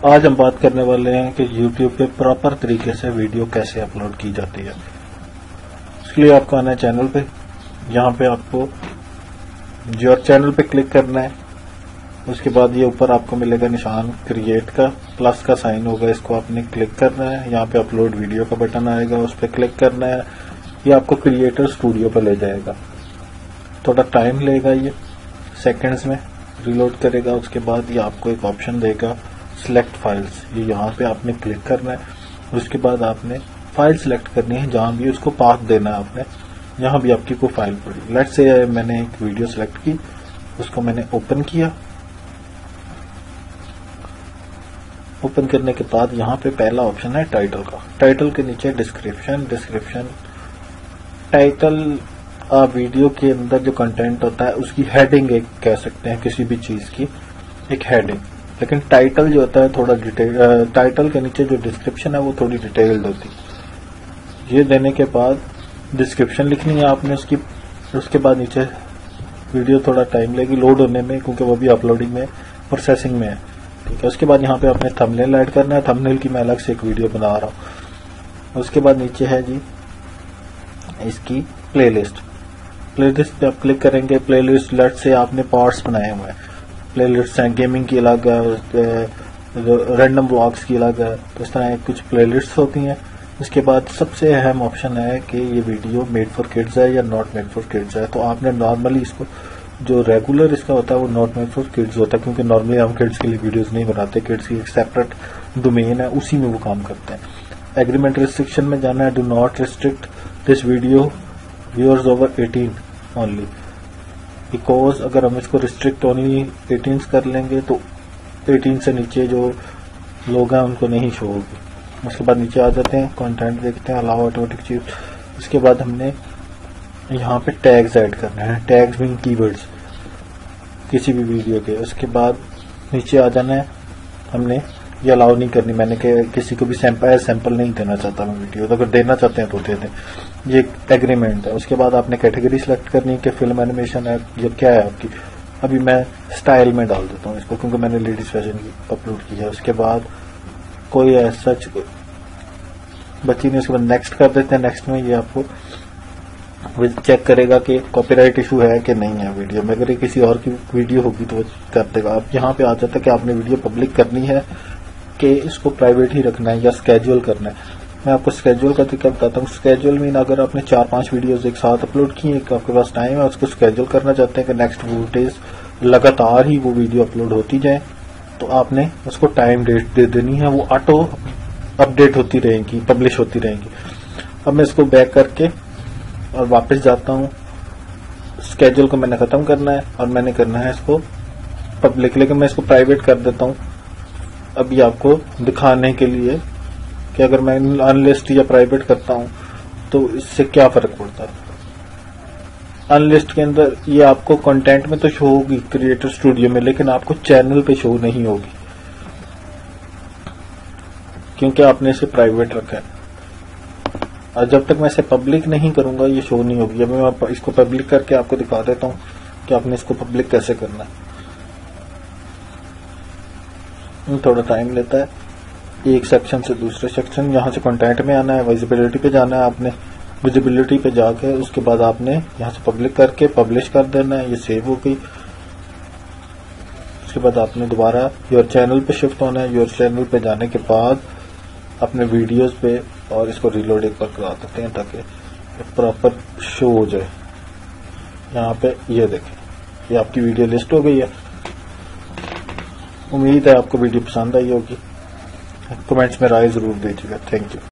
आज हम बात करने वाले हैं कि YouTube पे प्रॉपर तरीके से वीडियो कैसे अपलोड की जाती है। इसके लिए आपको आना है चैनल पे। यहाँ पे आपको जो चैनल पे क्लिक करना है, उसके बाद ये ऊपर आपको मिलेगा निशान क्रिएट का, प्लस का साइन होगा, इसको आपने क्लिक करना है। यहाँ पे अपलोड वीडियो का बटन आएगा, उस पर क्लिक करना है। ये आपको क्रिएटर स्टूडियो पे ले जाएगा। थोड़ा टाइम लेगा, ये सेकंड्स में रिलोड करेगा। उसके बाद ये आपको एक ऑप्शन देगा सिलेक्ट फाइल्स, ये यहाँ पे आपने क्लिक करना है। उसके बाद आपने फाइल सिलेक्ट करनी है, जहां भी उसको पाथ देना है आपने। यहाँ भी आपकी कोई फाइल पड़ी, लेट्स से मैंने एक वीडियो सिलेक्ट की, उसको मैंने ओपन किया। ओपन करने के बाद यहाँ पे पहला ऑप्शन है टाइटल का। टाइटल के नीचे डिस्क्रिप्शन। टाइटल वीडियो के अंदर जो कंटेंट होता है उसकी हेडिंग एक कह सकते हैं, किसी भी चीज की एक हेडिंग। लेकिन टाइटल जो होता है थोड़ा डिटेल, टाइटल के नीचे जो डिस्क्रिप्शन है वो थोड़ी डिटेल्ड होती है। ये देने के बाद डिस्क्रिप्शन लिखनी है आपने उसकी। उसके बाद नीचे वीडियो थोड़ा टाइम लेगी लोड होने में, क्योंकि वो भी अपलोडिंग में प्रोसेसिंग में है, ठीक है। उसके बाद यहाँ पे आपने थंबनेल ऐड करना है। थंबनेल की मैं अलग से एक वीडियो बना रहा हूँ। उसके बाद नीचे है जी इसकी प्लेलिस्ट पे आप क्लिक करेंगे। प्लेलिस्ट लेट से आपने पार्ट्स बनाए हुए हैं, प्लेलिस्ट हैं, गेमिंग की अलग है, रैंडम व्लॉग्स की अलग है, तो इस तरह कुछ प्लेलिस्ट होती हैं। उसके बाद सबसे अहम ऑप्शन है कि ये वीडियो मेड फॉर किड्स है या नॉट मेड फॉर किड्स है। तो आपने नॉर्मली इसको, जो रेगुलर इसका होता है वो नॉट मेड फॉर किड्स होता है, क्योंकि नॉर्मली हम किड्स के लिए वीडियोस नहीं बनाते। किड्स की एक सेपरेट डोमेन है, उसी में वो काम करते हैं। एग्रीमेंट रिस्ट्रिक्शन में जाना है, do not restrict this video viewers over 18 only, because अगर हम इसको रिस्ट्रिक्ट ओनली 18 कर लेंगे तो 18 से नीचे जो लोग हैं उनको नहीं शो होगी। उसके बाद नीचे आ जाते हैं, कंटेंट देखते हैं, अलाउ ऑटोमेटिक चीज। उसके बाद हमने यहाँ पे टैग्स ऐड करने हैं, टैग्स मीन कीवर्ड्स किसी भी वीडियो के। उसके बाद नीचे आ जाना है, हमने ये अलाउ नहीं करनी, मैंने किसी को भी सैंपल नहीं देना चाहता मैं वीडियो, तो अगर देना चाहते हैं तो दे दें। ये एग्रीमेंट है। उसके बाद आपने कैटेगरी सिलेक्ट करनी है कि फिल्म एनिमेशन है या क्या है आपकी। अभी मैं स्टाइल में डाल देता हूँ इसको, क्योंकि मैंने लेडीज फैशन की अपलोड की है। उसके बाद कोई सच बच्ची नहीं, उसके बाद नेक्स्ट कर देते हैं। नेक्स्ट में ये आपको चेक करेगा कि कॉपीराइट इशू है कि नहीं है वीडियो में। अगर ये किसी और की वीडियो होगी तो वो कर देगा। अब यहाँ पे आ जाता है कि आपने वीडियो पब्लिक करनी है कि इसको प्राइवेट ही रखना है या स्केड्यूल करना है। मैं आपको स्केड्यूल का तरीका बताता हूँ। स्केड्यूल मीन अगर आपने 4-5 वीडियोस एक साथ अपलोड की, एक आपके पास टाइम है, उसको स्केड्यूल करना चाहते हैं कि नेक्स्ट फुटेज लगातार ही वो वीडियो अपलोड होती जाए, तो आपने उसको टाइम डेट दे देनी है, वो ऑटो अपडेट होती रहेगी, पब्लिश होती रहेगी। अब मैं इसको बैक करके और वापस जाता हूँ। स्केड्यूल को मैंने खत्म करना है और मैंने करना है इसको पब्लिक, लेकिन मैं इसको प्राइवेट कर देता हूँ अभी आपको दिखाने के लिए कि अगर मैं अनलिस्ट या प्राइवेट करता हूं तो इससे क्या फर्क पड़ता है। अनलिस्ट के अंदर ये आपको कंटेंट में तो शो होगी क्रिएटर स्टूडियो में, लेकिन आपको चैनल पे शो नहीं होगी, क्योंकि आपने इसे प्राइवेट रखा है। और जब तक मैं इसे पब्लिक नहीं करूंगा ये शो नहीं होगी। अब मैं इसको पब्लिक करके आपको दिखा देता हूं कि आपने इसको पब्लिक कैसे करना है। थोड़ा टाइम लेता है, एक सेक्शन से दूसरे सेक्शन। यहाँ से कंटेंट में आना है, विजिबिलिटी पे जाना है आपने। विजिबिलिटी पे जाके उसके बाद आपने यहाँ से पब्लिक करके पब्लिश कर देना है। ये सेव हो गई। उसके बाद आपने दोबारा योर चैनल पे शिफ्ट होना है। योर चैनल पे जाने के बाद अपने वीडियोस पे और इसको रिलोड एक बार करा देते हैं ताकि प्रॉपर शो हो जाए। यहाँ पे ये देखें, ये आपकी वीडियो लिस्ट हो गई है। उम्मीद है आपको वीडियो पसंद आई होगी। कमेंट्स में राय जरूर दीजिएगा। Thank you.